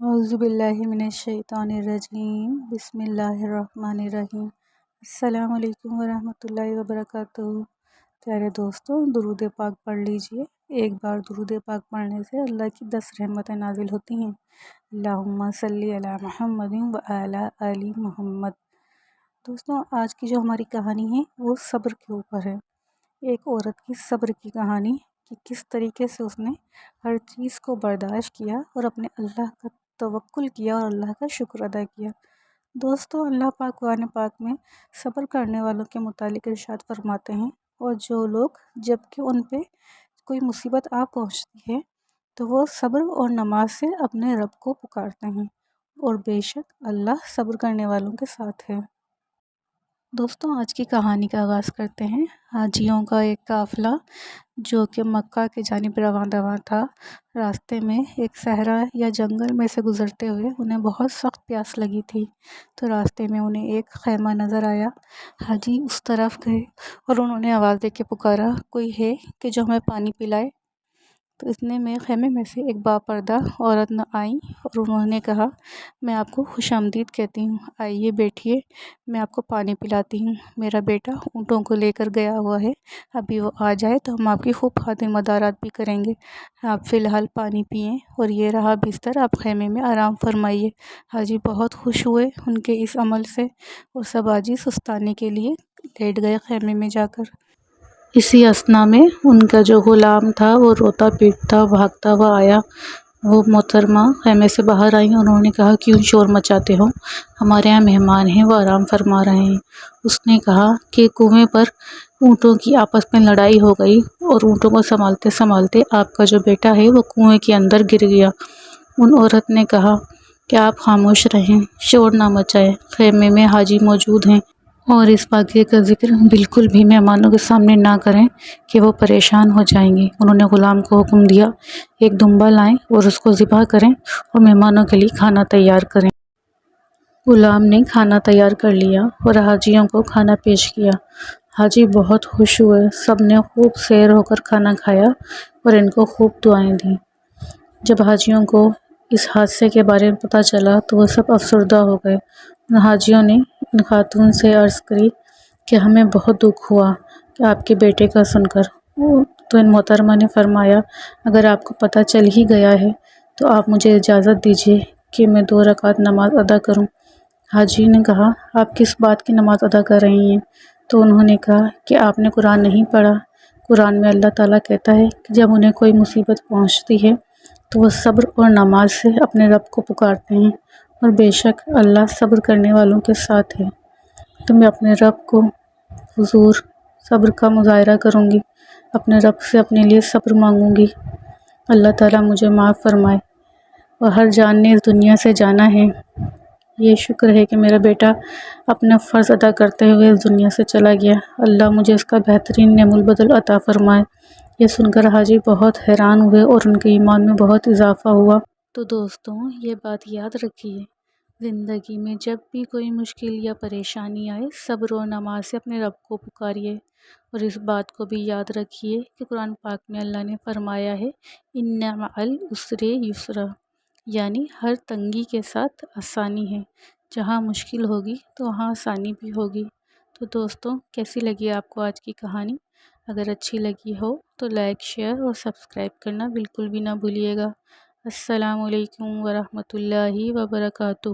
اعوذ باللہ من الشیطان الرجیم بسم اللہ الرحمن الرحیم۔ السلام علیکم ورحمۃ اللہ وبرکاتہ۔ پیارے دوستوں، درود پاک پڑھ لیجئے۔ ایک بار درود پاک پڑھنے سے اللہ کی 10 رحمتیں نازل ہوتی ہیں۔ اللہم صلی علی محمد وعلی آل محمد۔ دوستوں، آج کی جو ہماری کہانی ہے وہ صبر کے اوپر ہے۔ ایک عورت کی صبر کی کہانی کہ کس طریقے سے اس نے ہر چیز کو برداشت کیا اور اپنے اللہ کا توکل کیا اور اللہ کا شکر ادا کیا۔ دوستوں، اللہ پاک قرآن پاک میں صبر کرنے والوں کے متعلق ارشاد فرماتے ہیں، اور جو لوگ جب کہ ان پہ کوئی مصیبت آ پہنچتی ہے تو وہ صبر اور نماز سے اپنے رب کو پکارتے ہیں، اور بے شک اللہ صبر کرنے والوں کے ساتھ ہے۔ دوستوں، آج کی کہانی کا آغاز کرتے ہیں۔ حاجیوں کا ایک قافلہ جو کہ مکہ کی جانب رواں تھا، راستے میں ایک صحرا یا جنگل میں سے گزرتے ہوئے انہیں بہت سخت پیاس لگی تھی، تو راستے میں انہیں ایک خیمہ نظر آیا۔ حاجی اس طرف گئے اور انہوں نے آواز دے کے پکارا، کوئی ہے کہ جو ہمیں پانی پلائے؟ تو اتنے میں خیمے میں سے ایک باپردہ عورت آئیں اور انہوں نے کہا، میں آپ کو خوش آمدید کہتی ہوں، آئیے بیٹھیے، میں آپ کو پانی پلاتی ہوں۔ میرا بیٹا اونٹوں کو لے کر گیا ہوا ہے، ابھی وہ آ جائے تو ہم آپ کی خوب خاطر مدارات بھی کریں گے۔ آپ فی الحال پانی پئیں، اور یہ رہا بستر، آپ خیمے میں آرام فرمائیے۔ حاجی بہت خوش ہوئے ان کے اس عمل سے، اور سب حاجی سستانے کے لیے لیٹ گئے خیمے میں جا کر۔ اسی اثنا میں ان کا جو غلام تھا وہ روتا پیٹتا بھاگتا ہوا آیا۔ وہ محترمہ خیمے سے باہر آئیں، انہوں نے کہا، کیوں شور مچاتے ہو؟ ہمارے یہاں مہمان ہیں، وہ آرام فرما رہے ہیں۔ اس نے کہا کہ کنویں پر اونٹوں کی آپس میں لڑائی ہو گئی، اور اونٹوں کو سنبھالتے سنبھالتے آپ کا جو بیٹا ہے وہ کنویں کے اندر گر گیا۔ ان عورت نے کہا کہ آپ خاموش رہیں، شور نہ مچائیں، خیمے میں حاجی موجود ہیں، اور اس واقعے کا ذکر بالکل بھی مہمانوں کے سامنے نہ کریں کہ وہ پریشان ہو جائیں گے۔ انہوں نے غلام کو حکم دیا، ایک دمبا لائیں اور اس کو ذبح کریں اور مہمانوں کے لیے کھانا تیار کریں۔ غلام نے کھانا تیار کر لیا اور حاجیوں کو کھانا پیش کیا۔ حاجی بہت خوش ہوئے، سب نے خوب سیر ہو کر کھانا کھایا اور ان کو خوب دعائیں دیں۔ جب حاجیوں کو اس حادثے کے بارے میں پتہ چلا تو وہ سب افسردہ ہو گئے۔ ان حاجیوں نے ان خاتون سے عرض کی کہ ہمیں بہت دکھ ہوا کہ آپ کے بیٹے کا سن کر۔ تو ان محترمہ نے فرمایا، اگر آپ کو پتہ چل ہی گیا ہے تو آپ مجھے اجازت دیجیے کہ میں 2 رکعت نماز ادا کروں۔ حاجی نے کہا، آپ کس بات کی نماز ادا کر رہی ہیں؟ تو انہوں نے کہا کہ آپ نے قرآن نہیں پڑھا؟ قرآن میں اللہ تعالیٰ کہتا ہے کہ جب انہیں کوئی مصیبت پہنچتی ہے تو وہ صبر اور نماز سے اپنے رب کو پکارتے ہیں، اور بے شک اللہ صبر کرنے والوں کے ساتھ ہے۔ تو میں اپنے رب کو حضور صبر کا مظاہرہ کروں گی، اپنے رب سے اپنے لیے صبر مانگوں گی، اللہ تعالیٰ مجھے معاف فرمائے۔ اور ہر جان نے اس دنیا سے جانا ہے، یہ شکر ہے کہ میرا بیٹا اپنا فرض ادا کرتے ہوئے اس دنیا سے چلا گیا، اللہ مجھے اس کا بہترین نعم البدل عطا فرمائے۔ یہ سن کر حاجی بہت حیران ہوئے اور ان کے ایمان میں بہت اضافہ ہوا۔ تو دوستوں، یہ بات یاد رکھیے، زندگی میں جب بھی کوئی مشکل یا پریشانی آئے، صبر و نماز سے اپنے رب کو پکاریے، اور اس بات کو بھی یاد رکھیے کہ قرآن پاک میں اللہ نے فرمایا ہے، ان مع العسر یسرا، یعنی ہر تنگی کے ساتھ آسانی ہے، جہاں مشکل ہوگی تو وہاں آسانی بھی ہوگی۔ تو دوستوں، کیسی لگی آپ کو آج کی کہانی؟ اگر اچھی لگی ہو تو لائک، شیئر اور سبسکرائب کرنا بالکل بھی نہ بھولیے گا۔ السلام علیکم ورحمۃ اللہ وبرکاتہ۔